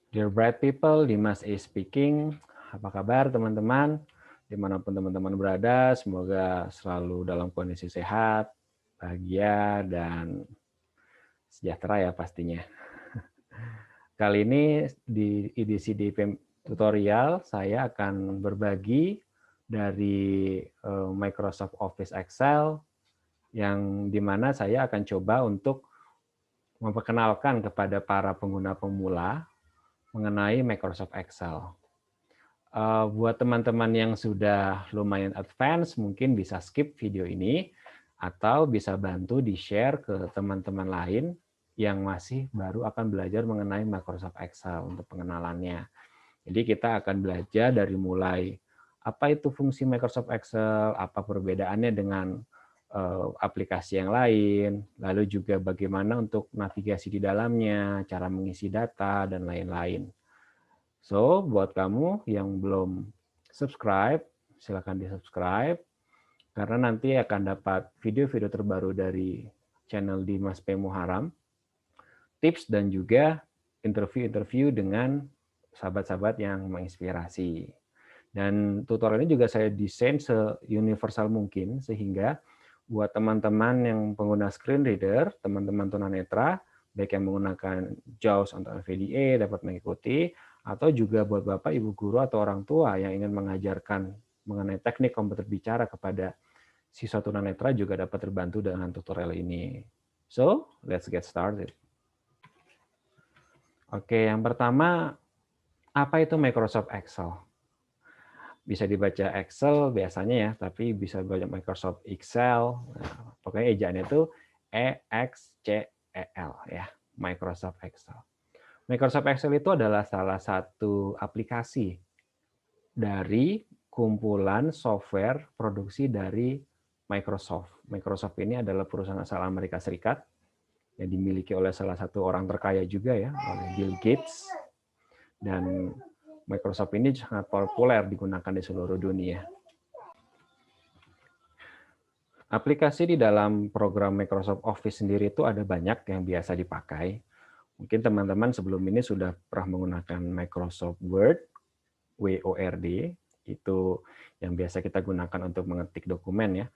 Dear bright people, Dimas A speaking. Apa kabar teman-teman? Dimanapun teman-teman berada, semoga selalu dalam kondisi sehat, bahagia, dan sejahtera ya pastinya. Kali ini di edisi DPM tutorial, saya akan berbagi dari Microsoft Office Excel, yang dimana saya akan coba untuk memperkenalkan kepada para pengguna pemula mengenai Microsoft Excel. Buat teman-teman yang sudah lumayan advance, mungkin bisa skip video ini, atau bisa bantu di-share ke teman-teman lain yang masih baru akan belajar mengenai Microsoft Excel untuk pengenalannya. Jadi kita akan belajar dari mulai apa itu fungsi Microsoft Excel, apa perbedaannya dengan aplikasi yang lain, lalu juga bagaimana untuk navigasi di dalamnya, cara mengisi data, dan lain-lain. So, buat kamu yang belum subscribe, silakan di-subscribe, karena nanti akan dapat video-video terbaru dari channel Dimas P. Muharam, tips dan juga interview-interview dengan sahabat-sahabat yang menginspirasi. Dan tutorial ini juga saya desain se-universal mungkin, sehingga buat teman-teman yang pengguna screen reader, teman-teman tunanetra, baik yang menggunakan JAWS atau NVDA dapat mengikuti, atau juga buat Bapak, Ibu guru, atau orang tua yang ingin mengajarkan mengenai teknik komputer bicara kepada siswa tunanetra juga dapat terbantu dengan tutorial ini. So, let's get started. Oke, yang pertama, apa itu Microsoft Excel? Bisa dibaca Excel biasanya ya, tapi bisa dibaca Microsoft Excel. Nah, pokoknya ejaannya itu EXCEL ya, Microsoft Excel. Microsoft Excel itu adalah salah satu aplikasi dari kumpulan software produksi dari Microsoft. Microsoft ini adalah perusahaan asal Amerika Serikat yang dimiliki oleh salah satu orang terkaya juga ya, oleh Bill Gates. Dan Microsoft ini sangat populer digunakan di seluruh dunia. Aplikasi di dalam program Microsoft Office sendiri itu ada banyak yang biasa dipakai. Mungkin teman-teman sebelum ini sudah pernah menggunakan Microsoft Word, WORD, itu yang biasa kita gunakan untuk mengetik dokumen ya.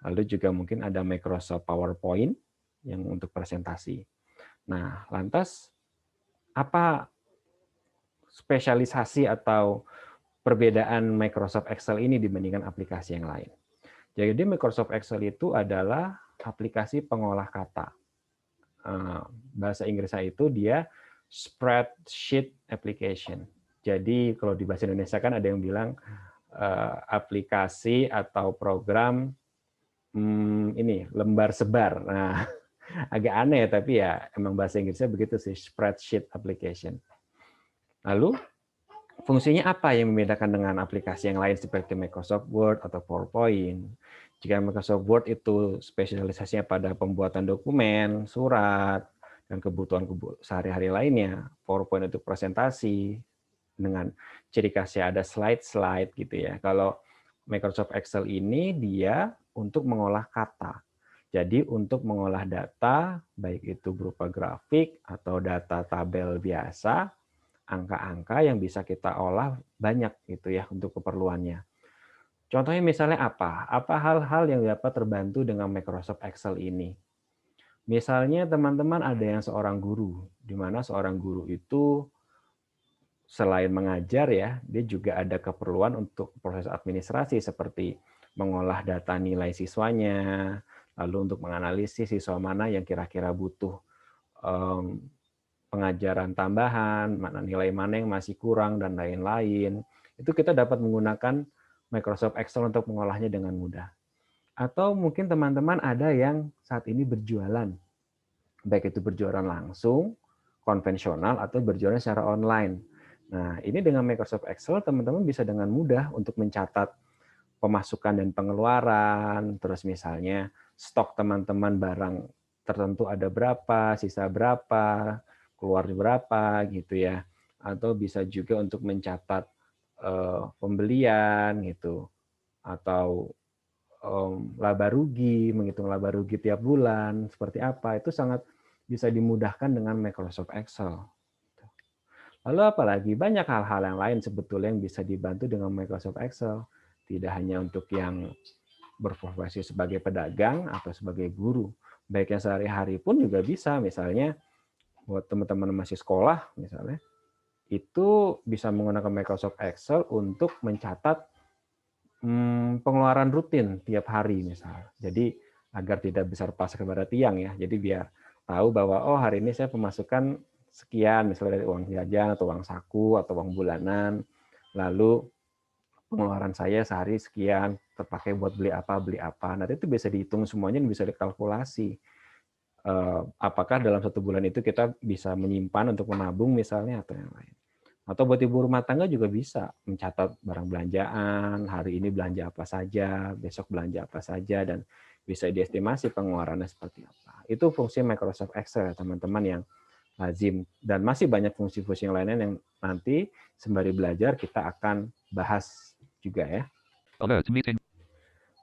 Lalu juga mungkin ada Microsoft PowerPoint yang untuk presentasi. Nah, lantas apa spesialisasi atau perbedaan Microsoft Excel ini dibandingkan aplikasi yang lain? Jadi Microsoft Excel itu adalah aplikasi pengolah kata. Bahasa Inggrisnya itu dia spreadsheet application. Jadi kalau di bahasa Indonesia kan ada yang bilang aplikasi atau program ini lembar sebar. Nah, agak aneh tapi ya emang bahasa Inggrisnya begitu sih, spreadsheet application. Lalu fungsinya apa yang membedakan dengan aplikasi yang lain seperti Microsoft Word atau PowerPoint? Jika Microsoft Word itu spesialisasinya pada pembuatan dokumen, surat, dan kebutuhan sehari-hari lainnya, PowerPoint untuk presentasi, dengan ciri khasnya ada slide-slide gitu ya. Kalau Microsoft Excel ini dia untuk mengolah kata. Jadi untuk mengolah data, baik itu berupa grafik atau data tabel biasa, angka-angka yang bisa kita olah banyak gitu ya untuk keperluannya. Contohnya misalnya apa? Apa hal-hal yang dapat terbantu dengan Microsoft Excel ini? Misalnya teman-teman ada yang seorang guru, di mana seorang guru itu selain mengajar ya, dia juga ada keperluan untuk proses administrasi seperti mengolah data nilai siswanya, lalu untuk menganalisis siswa mana yang kira-kira butuh pengajaran tambahan, mana nilai mana yang masih kurang, dan lain-lain. Itu kita dapat menggunakan Microsoft Excel untuk mengolahnya dengan mudah. Atau mungkin teman-teman ada yang saat ini berjualan, baik itu berjualan langsung, konvensional, atau berjualan secara online. Nah, ini dengan Microsoft Excel, teman-teman bisa dengan mudah untuk mencatat pemasukan dan pengeluaran, terus misalnya stok teman-teman barang tertentu ada berapa, sisa berapa, keluar berapa gitu ya. Atau bisa juga untuk mencatat pembelian gitu, atau laba rugi, menghitung laba rugi tiap bulan seperti apa, itu sangat bisa dimudahkan dengan Microsoft Excel. Lalu apalagi banyak hal-hal yang lain sebetulnya yang bisa dibantu dengan Microsoft Excel. Tidak hanya untuk yang berprofesi sebagai pedagang atau sebagai guru. Baik yang sehari-hari pun juga bisa. Misalnya buat teman-teman masih sekolah misalnya, itu bisa menggunakan Microsoft Excel untuk mencatat pengeluaran rutin tiap hari misalnya. Jadi agar tidak besar pasak kepada tiang ya. Jadi biar tahu bahwa oh hari ini saya pemasukan sekian misalnya dari uang jajan atau uang saku atau uang bulanan. Lalu pengeluaran saya sehari sekian terpakai buat beli apa beli apa. Nanti itu bisa dihitung semuanya dan bisa dikalkulasi. Apakah dalam satu bulan itu kita bisa menyimpan untuk menabung misalnya atau yang lain. Atau buat ibu rumah tangga juga bisa mencatat barang belanjaan, hari ini belanja apa saja, besok belanja apa saja, dan bisa diestimasi pengeluarannya seperti apa. Itu fungsi Microsoft Excel, teman-teman yang lazim. Dan masih banyak fungsi-fungsi yang lainnya yang nanti sembari belajar kita akan bahas juga ya.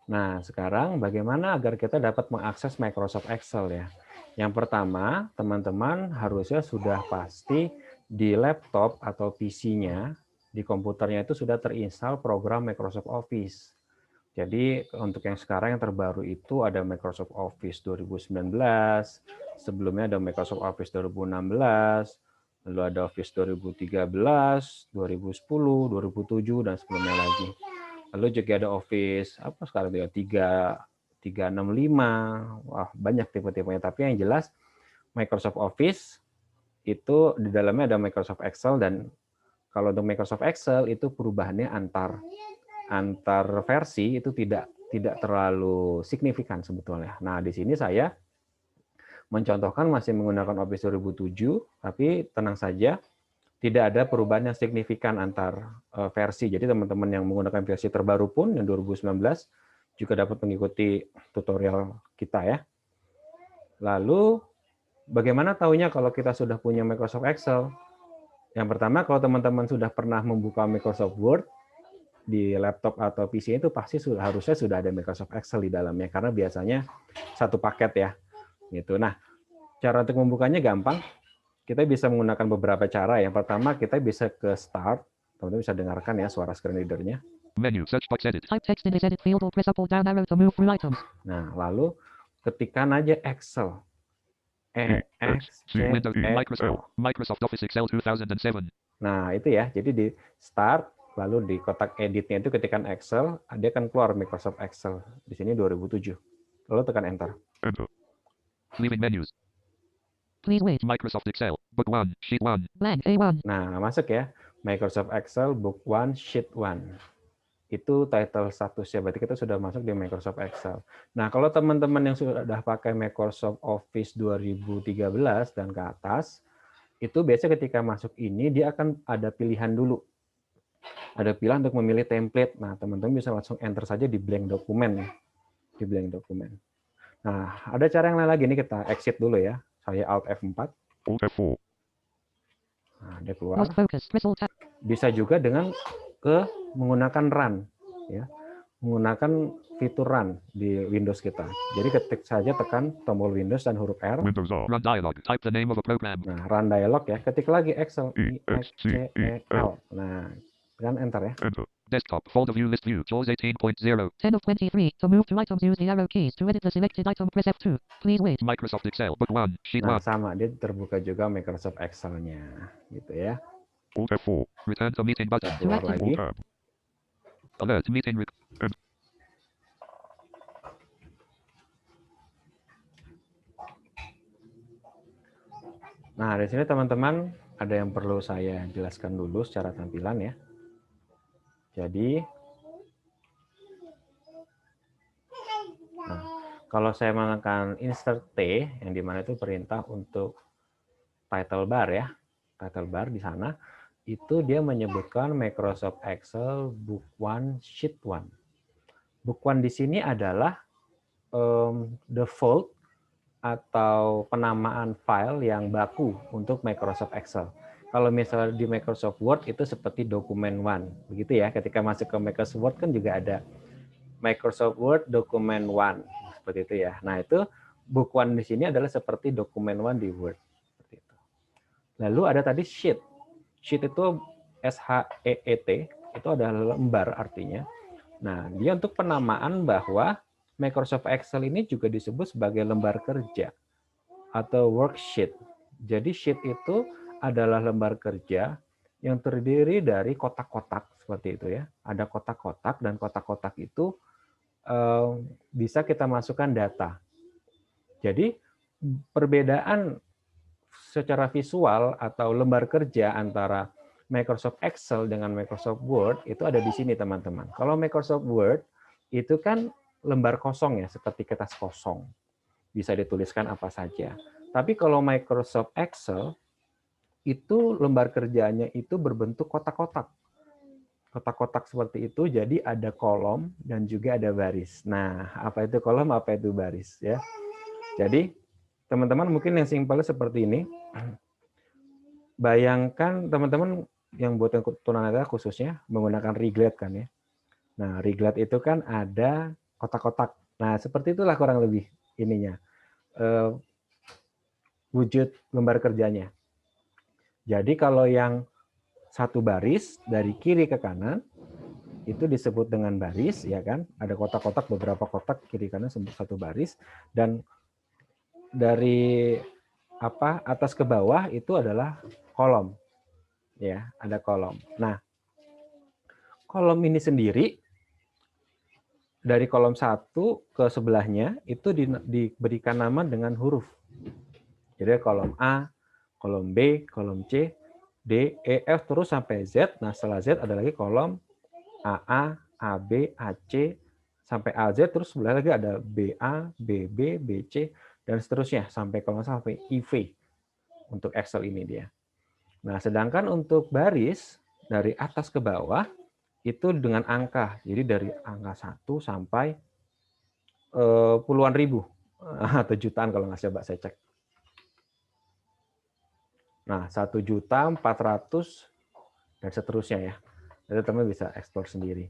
Nah, sekarang bagaimana agar kita dapat mengakses Microsoft Excel ya? Yang pertama, teman-teman harusnya sudah pasti di laptop atau PC-nya, di komputernya itu sudah terinstall program Microsoft Office. Jadi untuk yang sekarang yang terbaru itu ada Microsoft Office 2019, sebelumnya ada Microsoft Office 2016, lalu ada Office 2013, 2010, 2007, dan sebelumnya lagi. Lalu juga ada Office apa sekarang ya 365. Wah, banyak tipe-tipenya, tapi yang jelas Microsoft Office itu di dalamnya ada Microsoft Excel, dan kalau untuk Microsoft Excel itu perubahannya antar versi itu tidak terlalu signifikan sebetulnya. Nah, di sini saya mencontohkan masih menggunakan Office 2007, tapi tenang saja, tidak ada perubahan yang signifikan antar versi. Jadi teman-teman yang menggunakan versi terbaru pun yang 2019 juga dapat mengikuti tutorial kita ya. Lalu bagaimana tahunya kalau kita sudah punya Microsoft Excel? Yang pertama, kalau teman-teman sudah pernah membuka Microsoft Word di laptop atau PC itu pasti harusnya sudah ada Microsoft Excel di dalamnya karena biasanya satu paket ya. Gitu. Nah, cara untuk membukanya gampang. Kita bisa menggunakan beberapa cara. Yang pertama, kita bisa ke Start. Teman-teman bisa dengarkan ya suara screen reader-nya. Menu, search box, edit. Type text in this edit field or press up or down arrow to move through items. Nah, lalu ketikkan aja Excel. Microsoft Office Excel 2007. Nah, itu ya. Jadi di Start, lalu di kotak editnya itu ketikkan Excel, dia akan keluar Microsoft Excel. Di sini 2007. Lalu tekan Enter. Enter. Leaving menus. Please wait. Microsoft Excel, Book 1, Sheet 1. Blank A1. Nah, masuk ya. Microsoft Excel, Book 1, Sheet 1. Itu title statusnya, berarti kita sudah masuk di Microsoft Excel. Nah, kalau teman-teman yang sudah pakai Microsoft Office 2013 dan ke atas, itu biasanya ketika masuk ini, dia akan ada pilihan dulu. Ada pilihan untuk memilih template. Nah, teman-teman bisa langsung enter saja di blank dokumen. Di blank dokumen. Nah, ada cara yang lain lagi. Ini kita exit dulu ya. Saya Alt F4. Alt F4. Nah, dia keluar. Bisa juga dengan menggunakan run. Ya. Menggunakan fitur run di Windows kita. Jadi ketik saja tekan tombol Windows dan huruf R. Windows R. Run dialog. Type the name of a program. Nah, run dialog ya. Ketik lagi Excel. E-X-C-E-L. Nah, tekan enter ya. Enter. Desktop. Folder view list view. JAWS 18.0. 10 of 23. To move to items use the arrow keys. To edit the selected item press F2. Please wait. Microsoft Excel. Book 1. Sheet 1. Nah, sama. Dia terbuka juga Microsoft Excel-nya. Gitu ya. Alt F4. Return to meeting button. Keluar lagi. Alert meeting. Nah, di sini teman-teman ada yang perlu saya jelaskan dulu secara tampilan ya. Jadi, nah, kalau saya menggunakan insert T, yang dimana itu perintah untuk title bar ya, title bar di sana, itu dia menyebutkan Microsoft Excel Book 1 Sheet 1. Book 1 di sini adalah default atau penamaan file yang baku untuk Microsoft Excel. Kalau misalnya di Microsoft Word itu seperti dokumen one, begitu ya. Ketika masuk ke Microsoft Word kan juga ada Microsoft Word dokumen one, seperti itu ya. Nah itu Book One di sini adalah seperti dokumen one di Word. Seperti itu. Lalu ada tadi sheet. Sheet itu SHEET, itu adalah lembar artinya. Nah, dia untuk penamaan bahwa Microsoft Excel ini juga disebut sebagai lembar kerja atau worksheet. Jadi sheet itu adalah lembar kerja yang terdiri dari kotak-kotak seperti itu ya. Ada kotak-kotak dan kotak-kotak itu bisa kita masukkan data. Jadi perbedaan secara visual atau lembar kerja antara Microsoft Excel dengan Microsoft Word itu ada di sini teman-teman. Kalau Microsoft Word itu kan lembar kosong ya, seperti kertas kosong. Bisa dituliskan apa saja. Tapi kalau Microsoft Excel itu lembar kerjanya itu berbentuk kotak-kotak. Kotak-kotak seperti itu, jadi ada kolom dan juga ada baris. Nah, apa itu kolom, apa itu baris ya. Jadi teman-teman mungkin yang simpelnya seperti ini. Bayangkan teman-teman yang buat yang tunanetra khususnya menggunakan Reglet kan ya. Nah, Reglet itu kan ada kotak-kotak. Nah, seperti itulah kurang lebih ininya. Wujud lembar kerjanya. Jadi kalau yang satu baris dari kiri ke kanan itu disebut dengan baris ya kan. Ada kotak-kotak, beberapa kotak kiri kanan satu baris, dan dari atas ke bawah itu adalah kolom. Ya, ada kolom. Nah, kolom ini sendiri dari kolom 1 ke sebelahnya itu diberikan nama dengan huruf. Jadi kolom A, kolom B, kolom C, D, E, F terus sampai Z. Nah, setelah Z ada lagi kolom AA, AB, AC sampai AZ, terus sebelah lagi ada BA, BB, BC dan seterusnya sampai kalau sampai IV untuk Excel ini dia. Nah, sedangkan untuk baris dari atas ke bawah itu dengan angka. Jadi dari angka 1 sampai puluhan ribu atau jutaan kalau nggak coba saya cek. Nah, 1.400.000 dan seterusnya ya. Jadi teman bisa eksplor sendiri.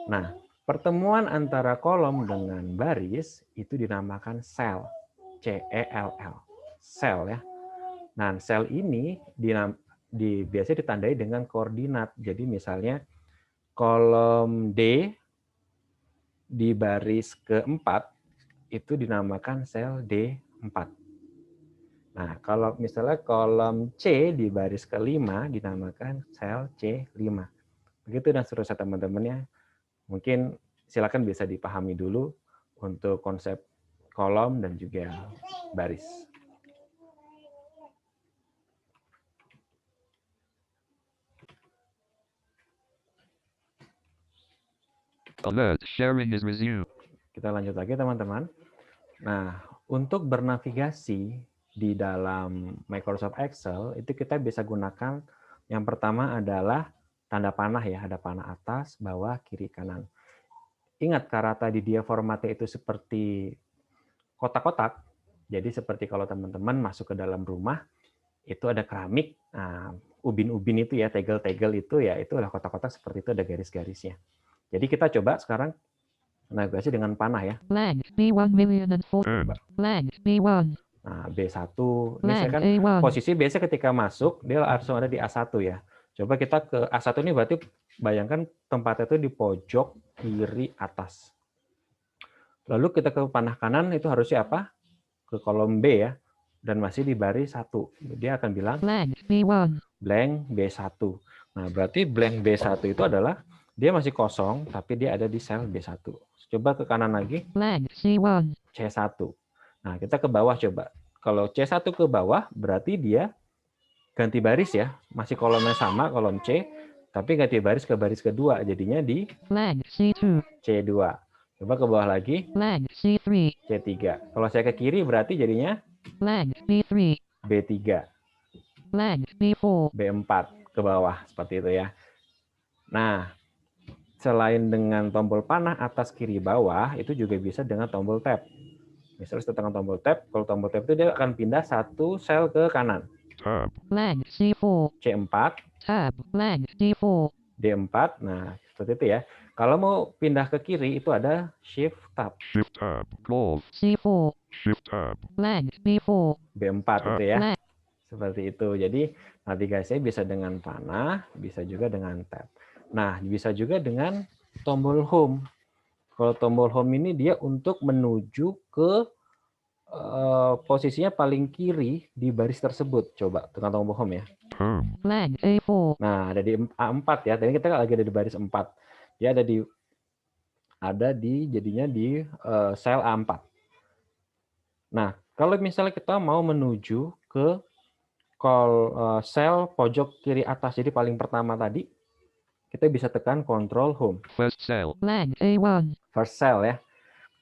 Nah, pertemuan antara kolom dengan baris itu dinamakan sel. C-E-L-L. Sel ya. Nah, sel ini biasanya ditandai dengan koordinat. Jadi misalnya kolom D di baris keempat itu dinamakan sel D4. Nah, kalau misalnya kolom C di baris kelima dinamakan sel C5. Begitu dan seterusnya teman-teman ya. Mungkin silakan bisa dipahami dulu untuk konsep kolom dan juga baris. Alert, sharing is resumed. Kita lanjut lagi teman-teman. Nah, untuk bernavigasi di dalam Microsoft Excel itu kita bisa gunakan yang pertama adalah tanda panah ya, ada panah atas, bawah, kiri, kanan. Ingat karena tadi dia formatnya itu seperti kotak-kotak. Jadi seperti kalau teman-teman masuk ke dalam rumah itu ada keramik, nah, ubin-ubin itu ya, tegel-tegel itu ya, itu adalah kotak-kotak seperti itu ada garis-garisnya. Jadi kita coba sekarang navigasi dengan panah ya. Blank B1,004. Blank B1. Nah, B1. Ini saya kan posisi biasanya ketika masuk, dia langsung ada di A1 ya. Coba kita ke A1 ini berarti bayangkan tempatnya itu di pojok kiri atas. Lalu kita ke panah kanan itu harusnya apa? Ke kolom B ya. Dan masih di baris 1. Dia akan bilang blank B1. Blank B1. Nah, berarti blank B1 itu adalah dia masih kosong, tapi dia ada di sel B1. Coba ke kanan lagi. Blank C1. C1. Nah, kita ke bawah coba. Kalau C1 ke bawah, berarti dia ganti baris ya. Masih kolomnya sama, kolom C, tapi ganti baris ke baris kedua. Jadinya di blank C2. C2. Coba ke bawah lagi. Blank C3. C3. Kalau saya ke kiri, berarti jadinya blank B3. B3. Blank B4. B4. Ke bawah, seperti itu ya. Nah, selain dengan tombol panah atas kiri bawah, itu juga bisa dengan tombol tab. Misalnya setelah tombol tab, kalau tombol tab itu dia akan pindah satu sel ke kanan. Tab. Blank C4. C4. Tab. Blank D4. D4. Nah, seperti itu ya. Kalau mau pindah ke kiri, itu ada Shift Tab. Shift tab. Close. C4. Shift tab. Blank B4. B4 itu ya. Blank. Seperti itu. Jadi navigasinya bisa dengan panah, bisa juga dengan tab. Nah, bisa juga dengan tombol home. Kalau tombol home ini dia untuk menuju ke posisinya paling kiri di baris tersebut. Coba tekan tombol home ya. Home. Blank A4. Nah, ada di A4 ya. Tadi kita lagi ada di baris 4. Dia jadinya di sel A4. Nah, kalau misalnya kita mau menuju ke sel pojok kiri atas, jadi paling pertama tadi, kita bisa tekan Control Home. First cell. Blank A1. First cell ya,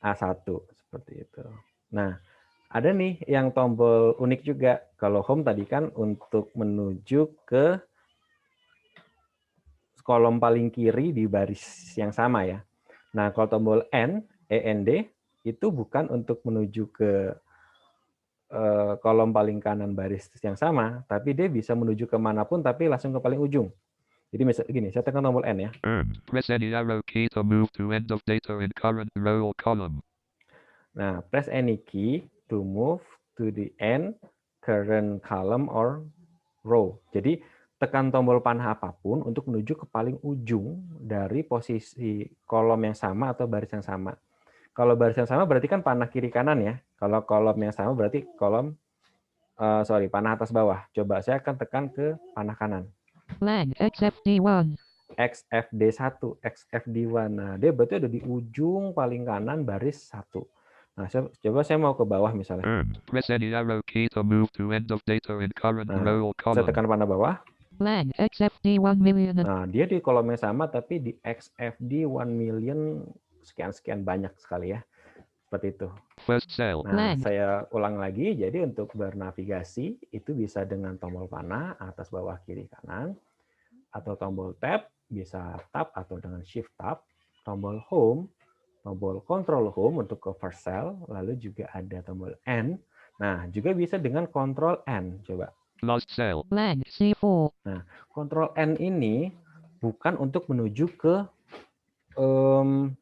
A1 seperti itu. Nah, ada nih yang tombol unik juga. Kalau Home tadi kan untuk menuju ke kolom paling kiri di baris yang sama ya. Nah, kalau tombol N, END, itu bukan untuk menuju ke kolom paling kanan baris yang sama, tapi dia bisa menuju kemanapun, tapi langsung ke paling ujung. Jadi misalnya gini, saya tekan tombol N ya. And press any arrow key to move to end of data in current row or column. Nah, press any key to move to the end, current column or row. Jadi tekan tombol panah apapun untuk menuju ke paling ujung dari posisi kolom yang sama atau baris yang sama. Kalau baris yang sama berarti kan panah kiri kanan ya. Kalau kolom yang sama berarti panah atas bawah. Coba saya akan tekan ke panah kanan. Blank XFD1. XFD1, XFD1. Nah, dia berarti ada di ujung paling kanan baris 1. Nah, coba saya mau ke bawah misalnya. And press any arrow key to move to end of data in current Nah, row or saya column. tekan panah bawah. Blank XFD1 million. Nah, dia di kolom yang sama tapi di XFD 1 million sekian-sekian banyak sekali ya. Seperti itu. First cell. Nah, Blank. saya ulang lagi. Jadi untuk bernavigasi itu bisa dengan tombol panah atas bawah kiri kanan atau tombol tab, bisa tab atau dengan shift tab, tombol home, tombol control home untuk ke first cell, lalu juga ada tombol N. Nah, juga bisa dengan control N. Coba. Last cell. Blank C4. Nah, control N ini bukan untuk menuju ke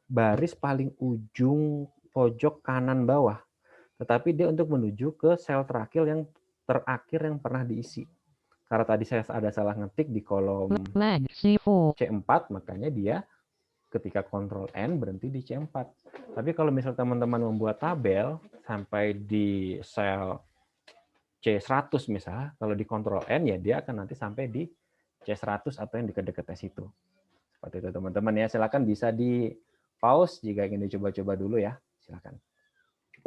baris paling ujung pojok kanan bawah, tetapi dia untuk menuju ke sel terakhir yang pernah diisi. Karena tadi saya ada salah ngetik di kolom Blank C4. C4, makanya dia ketika Ctrl N berhenti di C4. Tapi kalau misal teman-teman membuat tabel sampai di sel C100 misalnya, kalau di Ctrl N ya dia akan nanti sampai di C100 atau yang dekat-dekatnya situ. Seperti itu teman-teman ya. Silakan bisa di pause jika ingin dicoba-coba dulu ya. Silakan.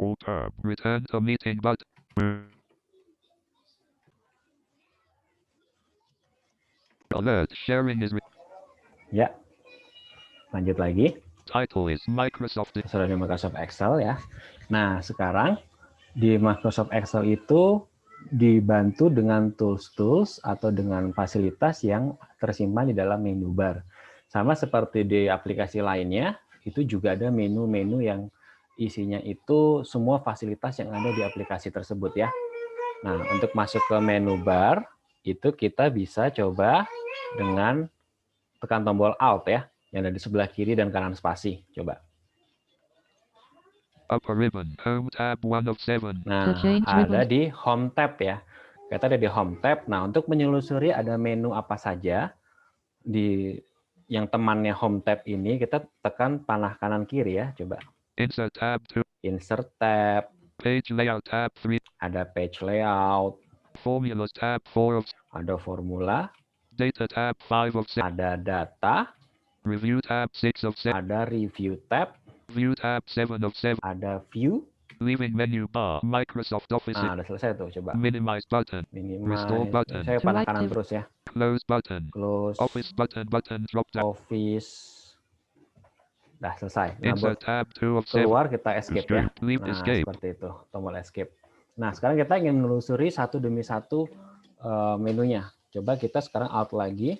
Alt tab. Return to meeting button. Alert. Sharing is. Ya. Lanjut lagi. Title is Microsoft. Sudah di Microsoft Excel ya. Nah, sekarang di Microsoft Excel itu dibantu dengan tools-tools atau dengan fasilitas yang tersimpan di dalam menu bar. Sama seperti di aplikasi lainnya, itu juga ada menu-menu yang isinya itu semua fasilitas yang ada di aplikasi tersebut ya. Nah, untuk masuk ke menu bar, itu kita bisa coba dengan tekan tombol Alt ya, yang ada di sebelah kiri dan kanan spasi. Coba. Upper ribbon. Home tab 1 of 7. Nah, ada di Home tab ya. Kita ada di Home tab. Nah, untuk menyelusuri ada menu apa saja di yang temannya Home tab ini, kita tekan panah kanan kiri ya. Coba. Insert tab 2. Insert tab. Page layout tab 3. Ada page layout. Formulas tab 4 of. Ada formula. Data tab 5 of 6. Ada data. Review tab 6 of 7. Ada review tab. View tab 7 of 7. Ada view. Leaving menu bar. Microsoft Office. Nah, udah selesai tuh. Coba. Minimize button. Restore Minimize. button. Saya panah kanan terus ya. Close button. Close. Office button. Button drop down. Office. Dah selesai. Nah, Insert tab 2 of 7. keluar kita escape ya. Leave Nah, escape. seperti itu. Tombol escape. Nah, sekarang kita ingin menelusuri satu demi satu menunya. Coba kita sekarang Alt lagi.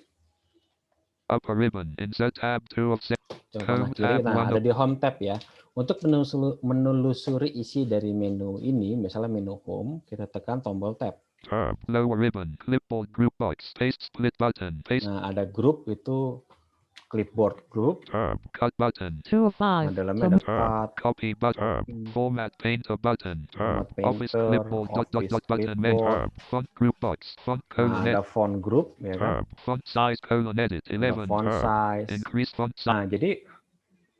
Upper ribbon. Insert tab 2 of 7. Coba Home kanan kiri. tab Nah, 1 ada of. di Home tab ya. Untuk menelusuri isi dari menu ini, misalnya menu Home, kita tekan tombol Tab. Tab. Lower ribbon. Clipboard group box. Paste split button. Paste. Nah, ada grup itu clipboard group. Tab. Cut button. 2 of Nah, 5. dalamnya To ada move cut, Copy button. copy, Format painter button. format Office painter, clipboard. office Button. Men. clipboard. Font group box. Font Nah, colon ada edit. font group, ya kan? Font size colon edit. Ada 11. font size. Increase font size. Nah, jadi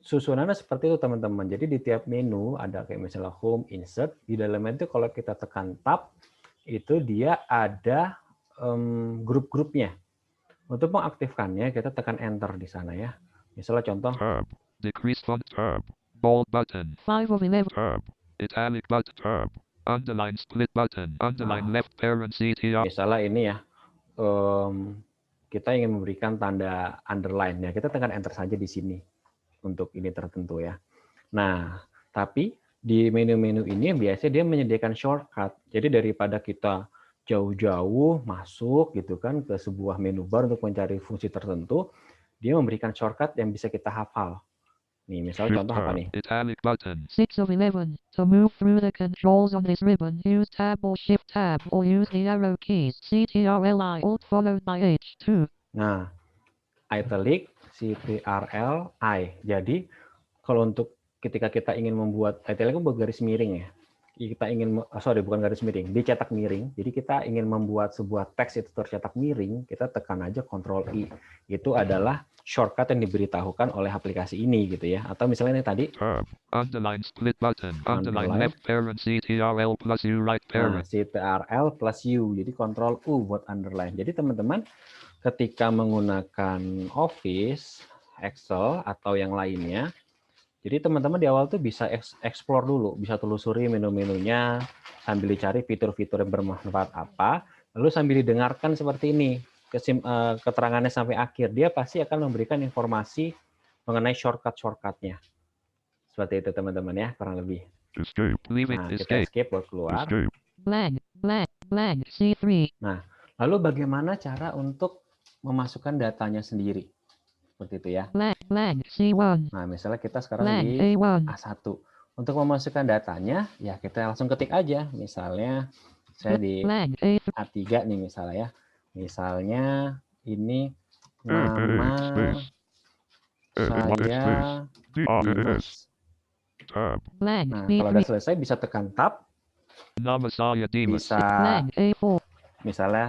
susunannya seperti itu teman-teman. Jadi di tiap menu ada kayak misalnya home, insert. Di dalamnya itu kalau kita tekan tab, itu dia ada grup-grupnya. Untuk mengaktifkannya kita tekan enter di sana ya. Misalnya contoh. Tab. Decrease font tab. Bold button. 5 of 11. Tab. Italic button. Tab. Underline split button. Underline left parent CTR. Misalnya ini ya. Kita ingin memberikan tanda underline ya. Kita tekan enter saja di sini untuk ini tertentu ya. Nah, tapi di menu-menu ini biasanya dia menyediakan shortcut. Jadi daripada kita jauh-jauh masuk gitu kan ke sebuah menu bar untuk mencari fungsi tertentu, dia memberikan shortcut yang bisa kita hafal. Nih, misalnya contoh apa nih? Italic button. 6 of 11. To move through the controls on this ribbon, use tab or shift tab or use the arrow keys. CTRL-I, alt followed by H2. Nah, italic, CTRL-I. Jadi, kalau untuk ketika kita ingin membuat italic itu bergaris miring ya. Kita ingin, bukan garis miring, dicetak miring. Jadi kita ingin membuat sebuah teks itu tercetak miring, kita tekan aja Ctrl I. Itu adalah shortcut yang diberitahukan oleh aplikasi ini gitu ya. Atau misalnya ini tadi. Tab. Underline split button. Underline left parent CTRL plus U right Nah, parent. CTRL plus U. Jadi Ctrl U buat underline. Jadi teman-teman ketika menggunakan Office, Excel atau yang lainnya, jadi teman-teman di awal tuh bisa explore dulu, bisa telusuri menu-menunya, sambil dicari fitur-fitur yang bermanfaat apa, lalu sambil didengarkan seperti ini, keterangannya sampai akhir, dia pasti akan memberikan informasi mengenai shortcut-shortcutnya. Seperti itu teman-teman ya, kurang lebih. Escape. Leaving. Nah, kita escape buat keluar. Escape. Blank, C3. Nah, lalu bagaimana cara untuk memasukkan datanya sendiri? Seperti itu ya. Blank, C1. Nah, misalnya kita sekarang Blank, di A1. A1. Untuk memasukkan datanya, ya kita langsung ketik aja. Misalnya, saya di Blank, A3. A3 nih misalnya ya. Misalnya, ini nama saya Dimas. Tab. Blank, Nah, kalau B3. udah selesai bisa tekan tab. Nama saya Dimas. Bisa, Blank, A4. misalnya,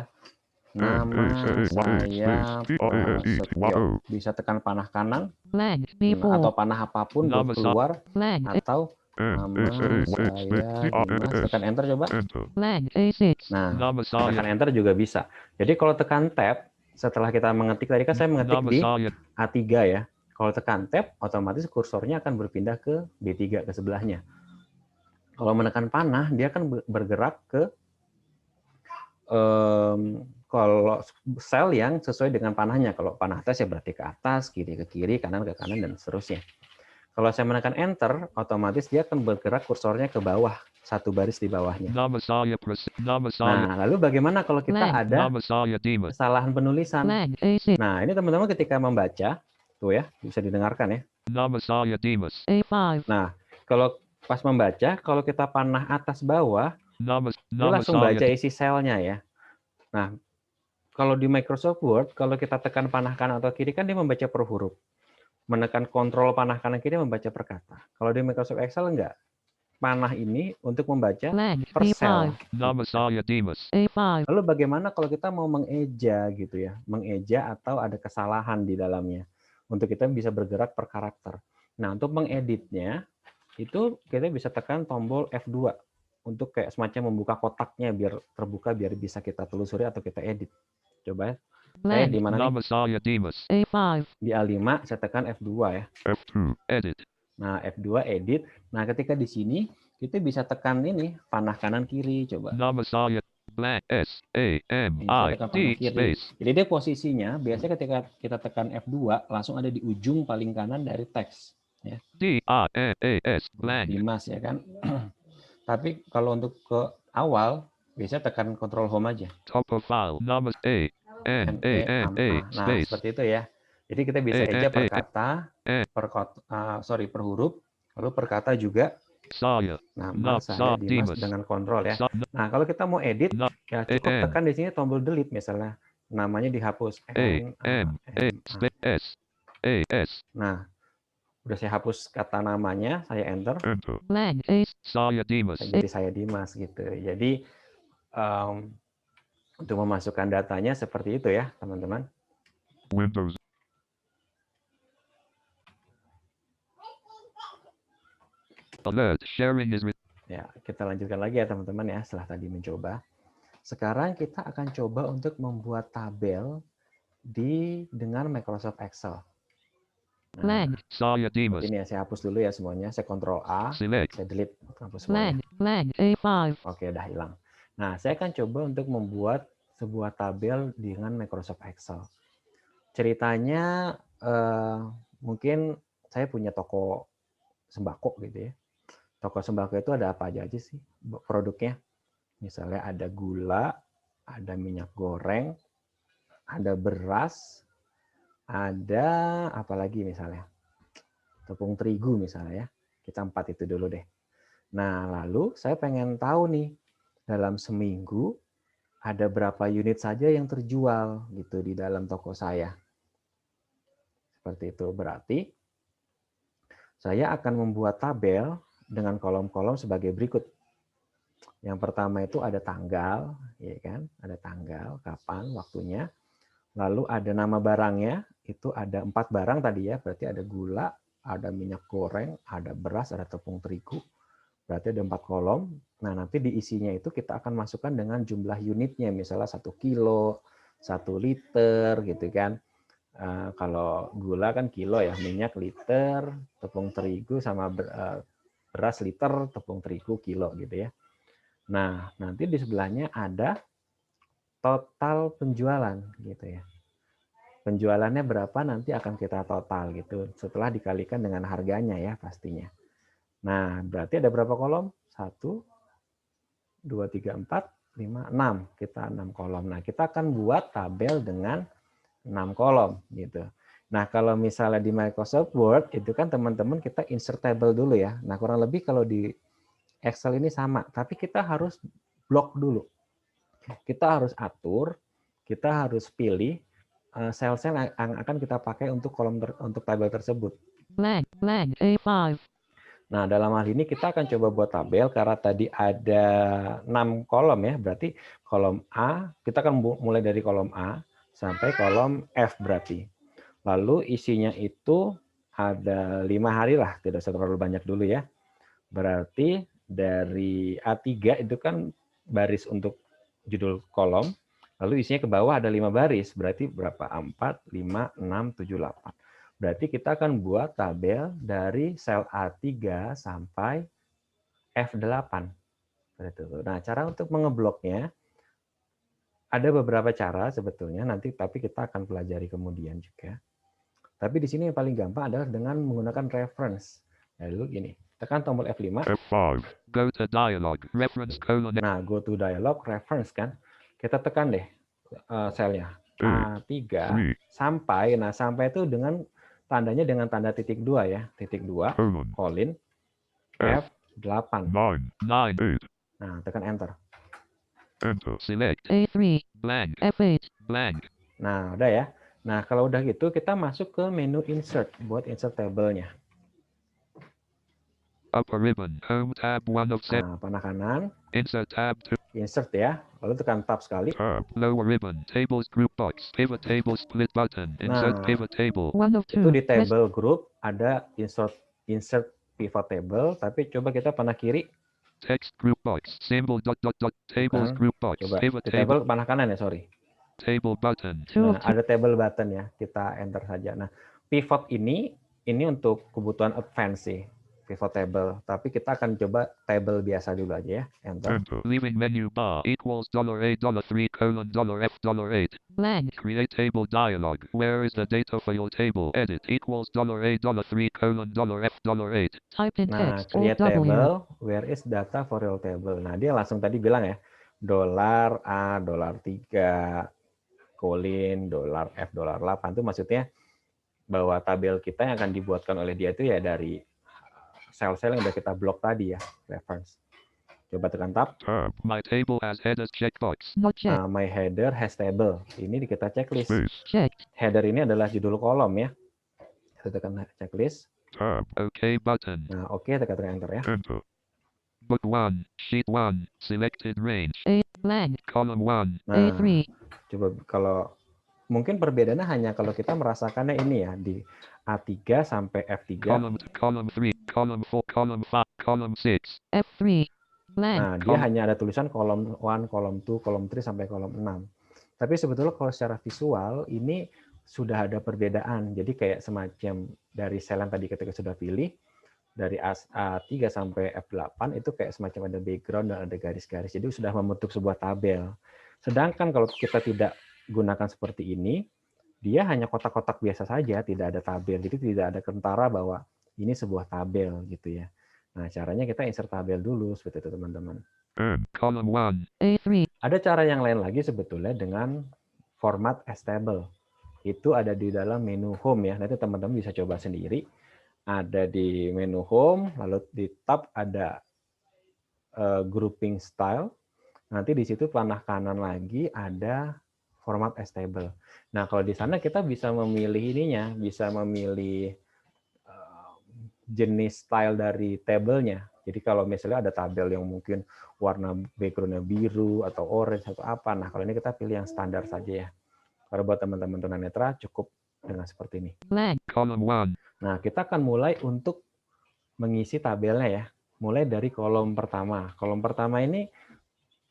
nama saya Prasetyo. Bisa tekan panah kanan. Blank, Atau B4. panah apapun buat Nama keluar. Blank, Atau nama saya Dimas, tekan enter coba. blank, A6. Nah, Nama saya. tekan enter juga bisa. Jadi kalau tekan tab, setelah kita mengetik tadi kan saya mengetik Nama di saya. A3 ya. Kalau tekan tab, otomatis kursornya akan berpindah ke B3 ke sebelahnya. Kalau menekan panah, dia akan bergerak ke kalau sel yang sesuai dengan panahnya. Kalau panah atas ya berarti ke atas, kiri ke kiri, kanan ke kanan, dan seterusnya. Kalau saya menekan enter, otomatis dia akan bergerak kursornya ke bawah, satu baris di bawahnya. Nama saya. Nama saya. Nah, lalu bagaimana kalau kita ada Nama saya Dimas. kesalahan penulisan? Blank, A6. Nah, ini teman-teman ketika membaca, tuh ya, bisa didengarkan ya. Nama saya Dimas. A5. Nah, kalau pas membaca, kalau kita panah atas bawah, dia Nama langsung baca saya. isi selnya ya. Nah, kalau di Microsoft Word, kalau kita tekan panah kanan atau kiri kan dia membaca per huruf. Menekan kontrol panah kanan kiri membaca per kata. Kalau di Microsoft Excel enggak. Panah ini untuk membaca Blank, per sel. B5. Nama saya Dimas. A5. Lalu bagaimana kalau kita mau mengeja gitu ya, mengeja atau ada kesalahan di dalamnya, untuk kita bisa bergerak per karakter. Nah, untuk mengeditnya, itu kita bisa tekan tombol F2, untuk kayak semacam membuka kotaknya, biar terbuka, biar bisa kita telusuri atau kita edit. Coba ya, saya di Blank, mana nih? Nama saya Dimas. A5. Di A5, saya tekan F2 ya. F2. Edit. Nah, F2 edit. Nah, ketika di sini, kita bisa tekan ini, panah kanan kiri, coba. Nama saya. Blank. S. A. M. Ini saya I. tekan D. panah kiri. Space. Jadi dia posisinya, biasanya ketika kita tekan F2, langsung ada di ujung paling kanan dari teks. D. A. N. A. S. Blank. Dimas ya kan. Tapi kalau untuk ke awal, biasanya tekan Control Home aja. Top of file. Nama A. N. A. N. A. Nah, Space. seperti itu ya. Jadi kita bisa eja per kata, per huruf, lalu per kata juga. Saya. Nama saya Dimas dengan kontrol ya. Nah, kalau kita mau edit, ya cukup tekan di sini tombol delete misalnya. Namanya dihapus. A. M. A. Space. S. A-S. Nah, udah saya hapus kata namanya, saya enter. Enter. Blank. A. Saya Dimas. Jadi saya Dimas gitu. Jadi untuk memasukkan datanya seperti itu ya, teman-teman. Windows. Alert. Sharing is Ya, kita lanjutkan lagi ya teman-teman ya, setelah tadi mencoba. Sekarang kita akan coba untuk membuat tabel dengan Microsoft Excel. Nah, Blank. Saya Dimas. ini ya, saya hapus dulu ya semuanya. Saya Ctrl A, Select. saya delete, hapus semuanya. Blank. Blank. A5. Oke, udah hilang. Nah, saya akan coba untuk membuat sebuah tabel dengan Microsoft Excel. Ceritanya mungkin saya punya toko sembako gitu ya. Toko sembako itu ada apa aja sih produknya? Misalnya ada gula, ada minyak goreng, ada beras, ada apa lagi misalnya? Tepung terigu misalnya ya. Kita 4 itu dulu deh. Nah, lalu saya pengen tahu nih, dalam seminggu ada berapa unit saja yang terjual gitu di dalam toko saya. Seperti itu. Berarti saya akan membuat tabel dengan kolom-kolom sebagai berikut. Yang pertama itu ada tanggal, ya kan? Ada tanggal, kapan, waktunya. Lalu ada nama barangnya, itu ada 4 barang tadi ya, berarti ada gula, ada minyak goreng, ada beras, ada tepung terigu. Berarti ada 4 kolom. Nah, nanti di isinya itu kita akan masukkan dengan jumlah unitnya, misalnya 1 kilo, 1 liter, gitu kan. Kalau gula kan kilo ya, minyak liter, tepung terigu sama beras liter, tepung terigu kilo gitu ya. Nah, nanti di sebelahnya ada total penjualan gitu ya. Penjualannya berapa nanti akan kita total gitu setelah dikalikan dengan harganya ya pastinya. Nah, berarti ada berapa kolom? 1, 2, 3, 4, 5, 6. Kita 6 kolom. Nah, kita akan buat tabel dengan 6 kolom gitu. Nah, kalau misalnya di Microsoft Word itu kan teman-teman kita insert table dulu ya. Nah, kurang lebih kalau di Excel ini sama, tapi kita harus blok dulu. Kita harus atur, kita harus pilih sel-sel yang akan kita pakai untuk untuk tabel tersebut. Blank. A5. Nah, dalam hal ini kita akan coba buat tabel karena tadi ada 6 kolom ya, berarti kolom A, kita akan mulai dari kolom A sampai kolom F berarti. Lalu isinya itu ada 5 hari lah, tidak usah terlalu banyak dulu ya. Berarti dari A3 itu kan baris untuk judul kolom, lalu isinya ke bawah ada 5 baris, berarti berapa? 4, 5, 6, 7, 8. Berarti kita akan buat tabel dari sel A3 sampai F8. Nah, cara untuk mengebloknya ada beberapa cara sebetulnya nanti, tapi kita akan pelajari kemudian juga. Tapi di sini yang paling gampang adalah dengan menggunakan reference. Lalu gini, tekan tombol F5. F5. Go to dialog. Reference colon. Nah, go to dialog, reference kan. Kita tekan deh selnya A3 sampai, nah sampai itu dengan tandanya dengan tanda titik 2 ya. Titik 2, colon, F8. 9, 8. Nah, tekan enter. Enter. Select. A3. Blank. F8. Blank. Nah, udah ya. Nah, kalau udah gitu kita masuk ke menu insert buat insert tabelnya. Upper ribbon. Home tab 1 of 7. Nah, panah kanan. Insert tab 2. Insert ya. Lalu tekan tab sekali. Tab. Lower ribbon. Tables group box. Pivot table split button. Insert pivot table. 1 of 2. Itu di table group ada insert pivot table, tapi coba kita panah kiri. Text group box. Symbol ... Tables group box. Coba Pivot di table. table panah kanan ya, sorry. Table button. Nah, ada table button ya. Kita enter saja. Nah, pivot ini untuk kebutuhan advance sih. Pivot table, tapi kita akan coba table biasa dulu aja ya. Enter. Leaving menu bar equals $A $3 $F $8. Blank. Create table dialog. Where is the data for your table? Edit equals $A $3 $F $8. Type in Nah, text. create Alt W. table. Where is data for your table? Nah, dia langsung tadi bilang ya, $A, $3, colon, $F $8 itu maksudnya bahwa tabel kita yang akan dibuatkan oleh dia itu ya dari sel-sel yang udah kita blok tadi ya, reference. Coba tekan tab. My table has headers checkbox. Not check. Nah, my header has table. Ini kita checklist. Check. Header ini adalah judul kolom ya. Kita tekan checklist. Tab. OK button. Nah, oke, tekan enter ya. Enter. Book 1. Sheet 1. Selected range. A blank. Column 1. Nah, A3. coba kalau mungkin perbedaannya hanya kalau kita merasakannya ini ya di A3 sampai F3. Column 2. Column 3. Column 4. Column 5. Column 6. F3 blank. Nah, dia hanya ada tulisan kolom 1, kolom 2, kolom 3 sampai kolom 6. Tapi sebetulnya kalau secara visual ini sudah ada perbedaan. Jadi kayak semacam dari sel yang tadi ketika sudah pilih dari A3 sampai F8 itu kayak semacam ada background dan ada garis-garis. Jadi sudah membentuk sebuah tabel. Sedangkan kalau kita tidak gunakan seperti ini, dia hanya kotak-kotak biasa saja, tidak ada tabel. Jadi tidak ada kentara bahwa ini sebuah tabel gitu ya. Nah, caranya kita insert tabel dulu seperti itu teman-teman. Column 1. A3 Ada cara yang lain lagi sebetulnya dengan format as table. Itu ada di dalam menu home ya. Nanti teman-teman bisa coba sendiri. Ada di menu home, lalu di tab ada grouping style. Nanti di situ panah kanan lagi ada format as table. Nah, kalau di sana kita bisa memilih ininya, bisa memilih jenis style dari tabelnya. Jadi kalau misalnya ada tabel yang mungkin warna background-nya biru atau orange atau apa, nah kalau ini kita pilih yang standar saja ya. Kalau buat teman-teman tunanetra cukup dengan seperti ini. blank. Column 1. Nah, kita akan mulai untuk mengisi tabelnya ya. Mulai dari kolom pertama. Kolom pertama ini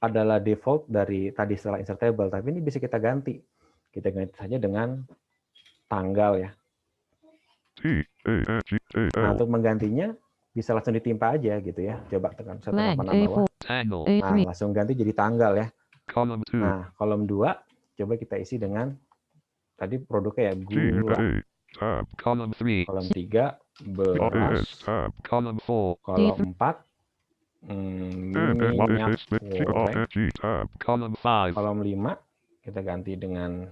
adalah default dari tadi setelah insert table, tapi ini bisa kita ganti. Kita ganti saja dengan tanggal ya. Nah, untuk menggantinya bisa langsung ditimpa aja gitu ya. Coba tekan Blank. panah bawah. A4 Tangle. Nah, A3 langsung ganti jadi tanggal ya. Column 2. Nah, kolom 2 coba kita isi dengan tadi produknya ya gula. Tab. Column 3. Kolom 3 beras. Tab. Column 4. Kolom 4 minyak goreng. Tab. Column 5. Kolom 5 kita ganti dengan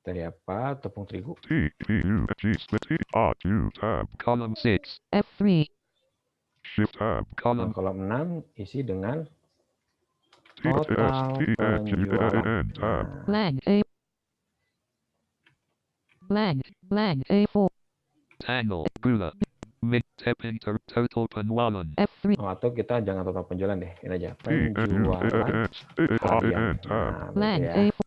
tadi apa? Tepung terigu. Tab. Column 6. F3 Shift tab. Nah, Column kolom 6 isi dengan total penjualan. Nah, blank. A blank. Blank. A4 tangle. Gula. Mid tapping total penjualan. F3 atau kita jangan total penjualan deh, ini aja penjualan harian. Nah, blank. gitu ya. A4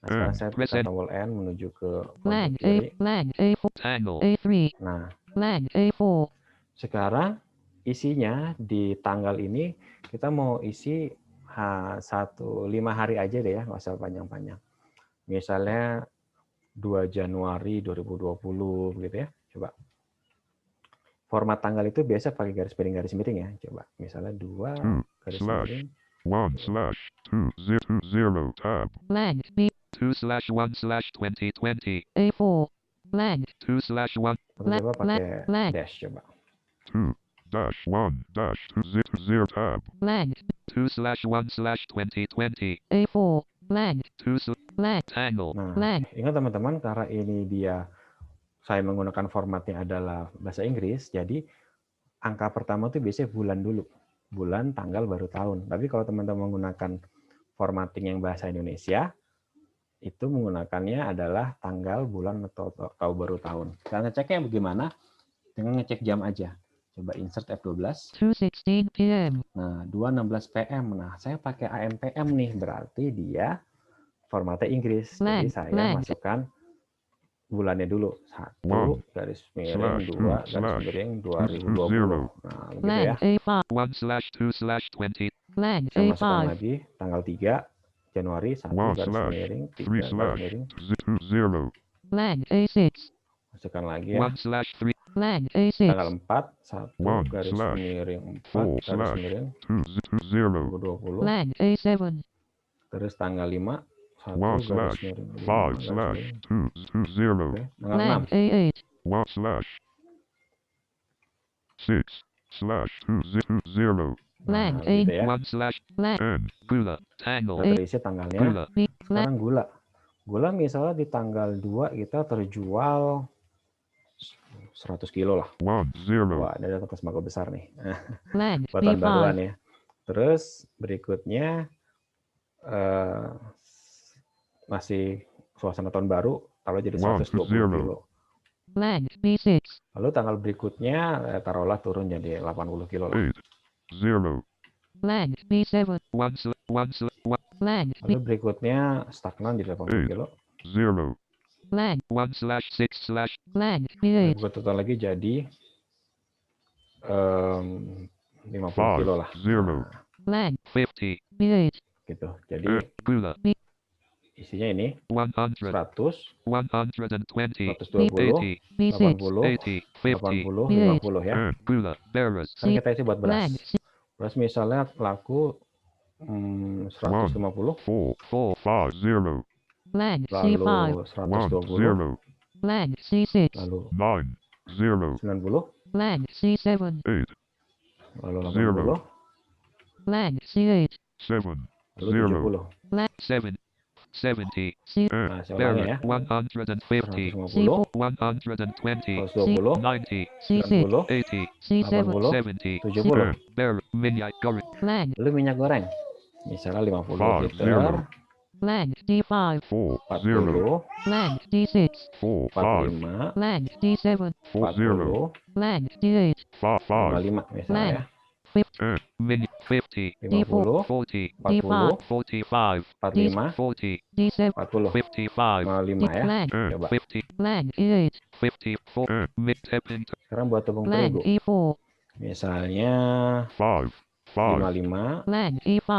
Nah, sekarang saya Press tekan N. tombol N menuju ke blank. pojok kiri. A blank. A4 Tangle. A3 Nah, blank. A4 sekarang isinya di tanggal ini kita mau isi 5 hari aja deh ya, nggak usah panjang-panjang. Misalnya 2 Januari 2020 gitu ya. Coba. Format tanggal itu biasa pakai garis miring ya. Coba. Misalnya 2 garis miring 1/2/2020 tab. blank. B 2/1/2020 A4 blank. 2/1 atau coba pakai blank. dash coba. 2-1-2020 tab. Blank. 2/1/2020 A4 blank. 2 Blank. tangle. Nah, Blank. ingat teman-teman karena ini saya menggunakan formatnya adalah bahasa Inggris, jadi angka pertama tuh biasanya bulan dulu. Bulan, tanggal, baru tahun. Tapi kalau teman-teman menggunakan formatting yang bahasa Indonesia, itu menggunakannya adalah tanggal, bulan, atau baru tahun. Cara ngeceknya bagaimana? Dengan ngecek jam aja. Coba insert F12. 2:16 p.m. Nah, 2:16 PM. Nah, saya pakai AM PM nih, berarti dia formatnya Inggris. Jadi Blank, saya blank. masukkan bulannya dulu. 1 garis miring 2 garis miring 2020. Nah, begitu ya. Blank. A5 1/2/20 blank. Saya masukkan A5 lagi tanggal 3 Januari 1 garis miring 3 garis miring. 3/20 blank. A6 Masukkan lagi ya. 1/3 blank. A6 Tanggal 4 1 garis miring 4 garis miring 2/20 2020. blank. A7 Terus tanggal 5 1 garis miring 5 garis miring. 5/5/220 Oke, tanggal 6. blank. A8 1/6/220 blank. Nah, gitu ya. 1/10 blank. gula tangle Udah terisi tanggalnya. gula B blank. Sekarang gula. Gula misalnya di tanggal 2 kita terjual 100 kilo lah. 1/0 Wah, ada data sembako besar nih. Blank. Buat tahun baruan B5 ya. Terus berikutnya masih suasana tahun baru, taruh jadi 120 kilo. Blank. B6. Lalu tanggal berikutnya taruhlah turun jadi 80 kilo lah. 8, 0, Blank. B7. 1, Blank. Lalu berikutnya stagnan jadi 80 8, kilo. 0, Blank. 1/6/ Blank. Lalu B8. gue total lagi jadi 50 5, kilo lah. 0, Nah, Blank. 50, B8. gitu. Jadi Gula, isinya ini 100, 100, 120, 120, 80, B6. 80, 80, 50, 80, B8. 50 ya. Gula, bearers, Sekarang C. kita isi buat beras. Blank. Beras misalnya laku 150, 4, 4, 5, 0, Blank. C5. lalu 1, 120, 0, Blank. C6. lalu 9, 0, 90, Blank. C7. 8, lalu 80, 0, Blank. C8. 7, lalu 0, 70. Blank. 7, 70, C. Nah, saya ulangi ya. 150, 150, 120, 120, 90, C6. 90, 80, C7. 80, 70, 70. bear, minyak goreng, Blank. Lalu minyak goreng. Misalnya 50 5, liter, 0, Blank. D5. 4, 0, 40, Blank. D6. 4, 5, 45, Blank. D7. 4, 0, 40, Blank. D8. 5, 5, 55 misalnya Blank. ya. 50. minyak 50, D4. 50, 40, D5. 40, 45, 45, 40, D7. 40, 55, 55 ya. Blank. Coba. 50, Blank. E8. 54, mid tapping, Sekarang buat tepung Blank. terigu. E4. Misalnya 5, 5, 55, Blank. E5.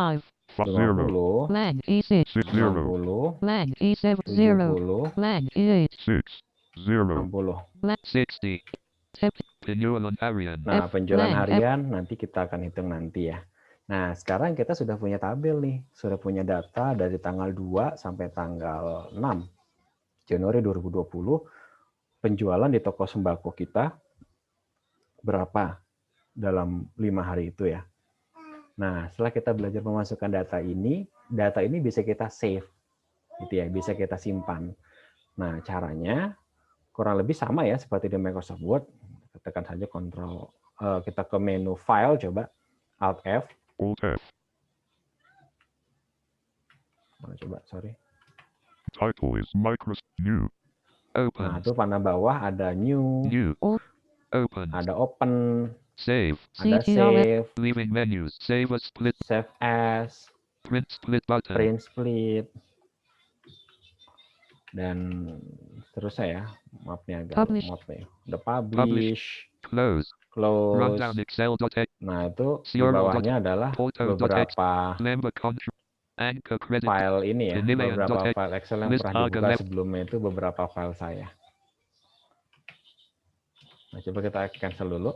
0, 50, Blank. E6. 6, 0, 60, Blank. E7. 0. 70, Blank. E8. 6, 0, 60. Blank. 60, Tap. penjualan harian, Nah, penjualan blank, harian nanti kita akan hitung nanti ya. Nah, sekarang kita sudah punya tabel nih. Sudah punya data dari tanggal 2 sampai tanggal 6 Januari 2020. Penjualan di toko sembako kita berapa dalam 5 hari itu ya. Nah, setelah kita belajar memasukkan data ini bisa kita save, gitu ya, bisa kita simpan. Nah, caranya kurang lebih sama ya seperti di Microsoft Word. Tekan saja Ctrl, kita ke menu File, coba Alt F. Alt F, Mana coba, sorry. title is Microsoft New, Nah, open, itu panah bawah ada New, open, ada Open, save, ada Save, leaving menus, save as split, Save As, print split button, Print Split, dan seterusnya ya. Maaf nih agak Publish. lemot nih. Ada Publish, close, run Close. down Excel.exe, Nah, itu di Serial bawahnya adalah Photo.exe, beberapa member control, anchor credit, file ini ya, Penilaian beberapa .exe, file Excel yang list pernah harga dibuka left. sebelumnya itu beberapa file saya. Nah, coba kita cancel dulu.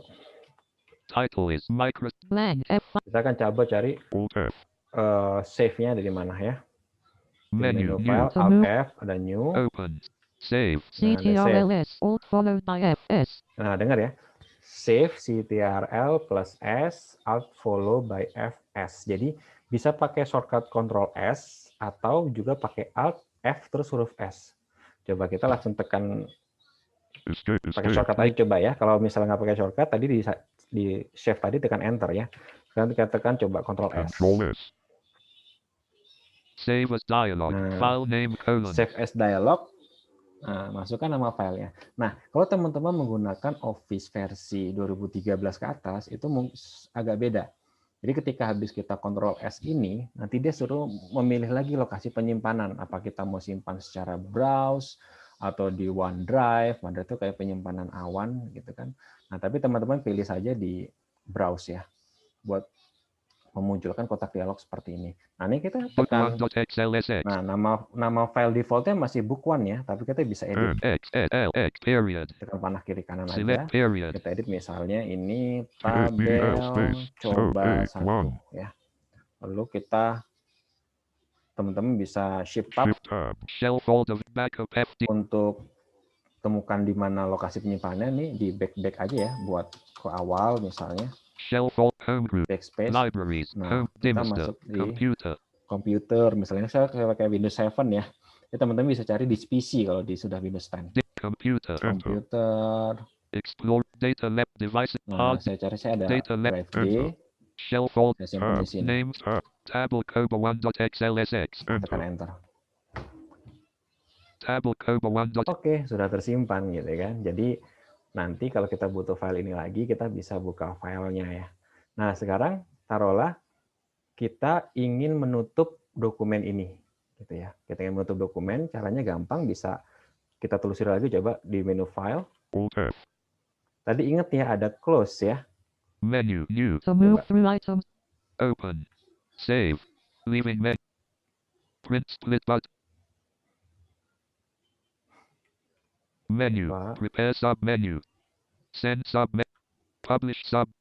title is Microsoft, Blank. F5. Kita akan coba cari Alt F, save-nya dari mana ya. Di menu, menu new, file, To Alt move. F, ada New. open, save, Nah, ada save. CTRL-S. Alt followed by FS. Nah, dengar ya. Save CTRL plus S, Alt follow by FS. Jadi bisa pakai shortcut Ctrl S atau juga pakai Alt F terus huruf S. Coba kita langsung tekan pakai shortcut aja coba ya. Kalau misalnya nggak pakai shortcut tadi di shift tadi tekan enter ya. Sekarang kita tekan coba Ctrl S. Control S, save as dialog, Nah, file name colon, Save as dialog. Nah, masukkan nama filenya. Nah, kalau teman-teman menggunakan Office versi 2013 ke atas, itu agak beda. Jadi ketika habis kita Ctrl S ini, nanti dia suruh memilih lagi lokasi penyimpanan. Apa kita mau simpan secara browse, atau di OneDrive. OneDrive itu kayak penyimpanan awan, gitu kan. Nah, tapi teman-teman pilih saja di browse ya, buat memunculkan kotak dialog seperti ini. Nah, ini kita tekan. book1.xlsx, Nah, nama file defaultnya masih book1 ya, tapi kita bisa edit. xlx period, Tekan panah kiri kanan aja. select period, Kita edit misalnya ini tabel coba 1 ya. Lalu kita teman-teman bisa shift tab shift tab, shell folder backup FD, untuk temukan di mana lokasi penyimpanannya nih, di back aja ya buat ke awal misalnya. shell folder, home group, Backspace. libraries, Nah, home, kita dimister, masuk di computer, misalnya saya pakai Windows 7 ya. Jadi teman-teman bisa cari di PC kalau sudah Windows 10. computer, enter, Komputer. explore data lab devices, Nah, hard, saya cari saya ada data lab, drive D. shell folder, Saya simpan di sini. name tab, table coba1.xlsx, Tekan enter. Table Coba 1. Oke, sudah tersimpan gitu kan. Jadi nanti kalau kita butuh file ini lagi, kita bisa buka filenya ya. Nah, sekarang taruhlah kita ingin menutup dokumen ini gitu ya. Kita ingin menutup dokumen, caranya gampang, bisa kita telusuri lagi coba di menu file. Alt F. Tadi ingat ya ada close ya. Menu. New. To move Coba. through items. Open. Save. Leaving menu. Print split button. Menu. Coba. Prepare sub menu. Send sub menu. Publish sub.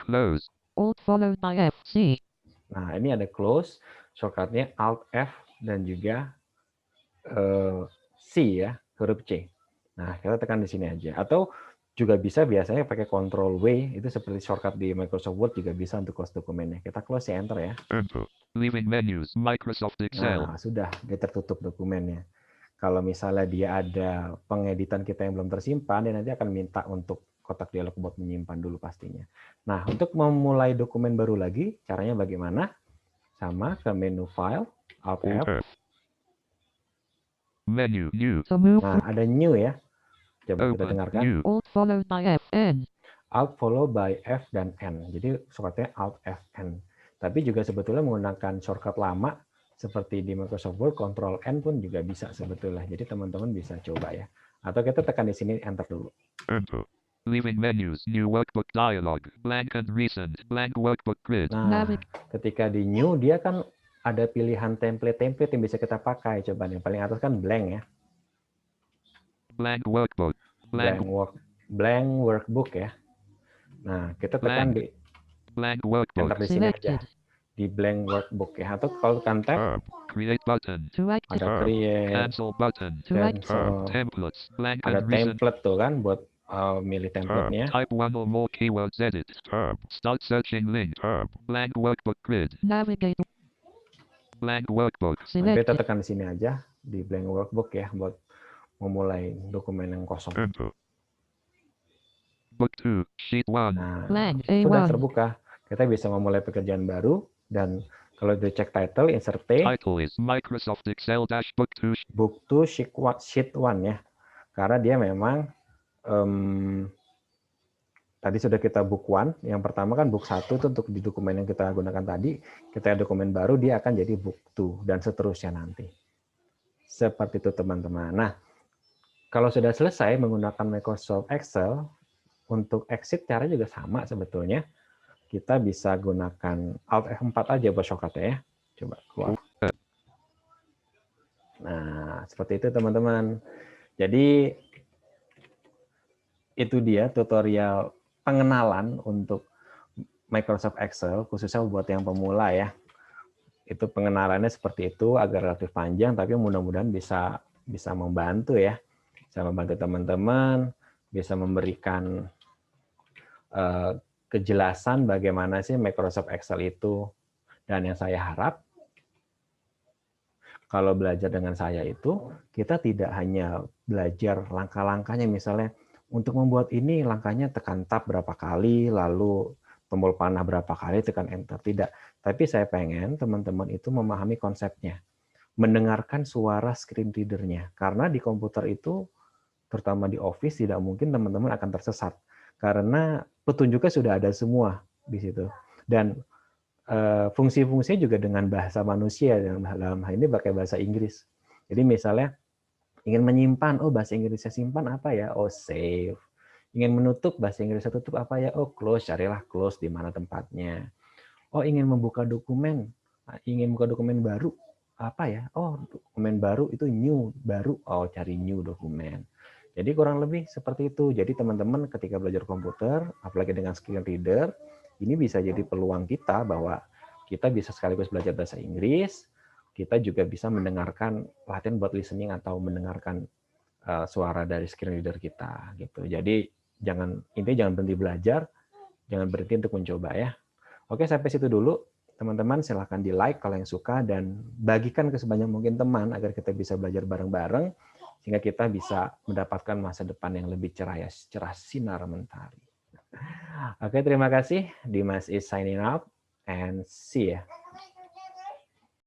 Close. Alt followed by F, C. Nah, ini ada close, shortcutnya Alt F dan juga C ya, huruf C. Nah, kita tekan di sini aja. Atau juga bisa biasanya pakai Ctrl W, itu seperti shortcut di Microsoft Word juga bisa untuk close dokumennya. Kita close ya, enter ya. Enter. Leaving menus. Microsoft Excel. Nah, sudah, dia tertutup dokumennya. Kalau misalnya dia ada pengeditan kita yang belum tersimpan, dia nanti akan minta untuk kotak dialog buat menyimpan dulu pastinya. Nah, untuk memulai dokumen baru lagi, caranya bagaimana? Sama ke menu File, Alt Alt F. F. Menu. New. To move Nah, ada New ya. Coba kita Open. dengarkan. New. Alt followed by F, N. Alt follow by F dan N. Jadi shortcutnya Alt F N. Tapi juga sebetulnya menggunakan shortcut lama seperti di Microsoft Word, Ctrl N pun juga bisa sebetulnya. Jadi teman-teman bisa coba ya. Atau kita tekan di sini enter dulu. Enter. Leaving menus. New workbook dialog. Blank and recent. Blank workbook grid. Nah, ketika di new dia kan ada pilihan template-template yang bisa kita pakai. Coba yang paling atas kan blank ya. Blank workbook. Blank workbook ya. Nah, kita tekan di Blank workbook. enter di sini aja. Selected. Di blank workbook ya. Atau kalau tekan tab, Tab. Create button. To active. ada create, Cancel button. To active. cancel. Templates. Blank Ada and recent. template tuh kan buat milih template-nya. Type one or more keywords. Edit. Tab. Start searching link. Tab. Blank workbook grid. Navigate. Blank workbook. Nah, kita Selected. tekan di sini aja di blank workbook ya buat memulai dokumen yang kosong. Enter. Book 2. Sheet 1. Nah, Blank sudah A1. terbuka. Kita bisa memulai pekerjaan baru dan kalau dicek title, insert T, Title is Microsoft Excel dash Book 2. book to sheet 1 ya. Karena dia memang tadi sudah kita book 1. Yang pertama kan book 1 itu untuk di dokumen yang kita gunakan tadi. Kita ada dokumen baru, dia akan jadi book 2 dan seterusnya nanti. Seperti itu teman-teman. Nah, kalau sudah selesai menggunakan Microsoft Excel, untuk exit cara juga sama sebetulnya. Kita bisa gunakan Alt F4 aja buat shortcut ya. Coba keluar. Nah, seperti itu teman-teman. Jadi itu dia tutorial pengenalan untuk Microsoft Excel, khususnya buat yang pemula ya. Itu pengenalannya seperti itu, agak relatif panjang, tapi mudah-mudahan bisa membantu ya. Bisa membantu teman-teman, bisa memberikan kejelasan bagaimana sih Microsoft Excel itu. Dan yang saya harap, kalau belajar dengan saya itu, kita tidak hanya belajar langkah-langkahnya, misalnya untuk membuat ini langkahnya tekan tab berapa kali, lalu tombol panah berapa kali, tekan enter. Tidak. Tapi saya pengen teman-teman itu memahami konsepnya. Mendengarkan suara screen reader-nya. Karena di komputer itu, terutama di Office, tidak mungkin teman-teman akan tersesat. Karena petunjuknya sudah ada semua di situ. Dan fungsi-fungsinya juga dengan bahasa manusia, dalam hal ini pakai bahasa Inggris. Jadi misalnya ingin menyimpan, oh bahasa Inggrisnya simpan apa ya? Oh save. Ingin menutup, bahasa Inggrisnya tutup apa ya? Oh close, carilah close di mana tempatnya. Oh ingin membuka dokumen, ingin buka dokumen baru, apa ya? Oh dokumen baru itu new, baru. Oh cari new dokumen. Jadi kurang lebih seperti itu. Jadi teman-teman ketika belajar komputer, apalagi dengan screen reader, ini bisa jadi peluang kita bahwa kita bisa sekaligus belajar bahasa Inggris, kita juga bisa mendengarkan latihan buat listening atau mendengarkan suara dari screen reader kita gitu. Jadi intinya jangan berhenti belajar, jangan berhenti untuk mencoba ya. Oke, sampai situ dulu. Teman-teman silahkan di like kalau yang suka dan bagikan ke sebanyak mungkin teman agar kita bisa belajar bareng-bareng sehingga kita bisa mendapatkan masa depan yang lebih cerah sinar mentari. Oke, terima kasih. Dimas is signing out and see ya.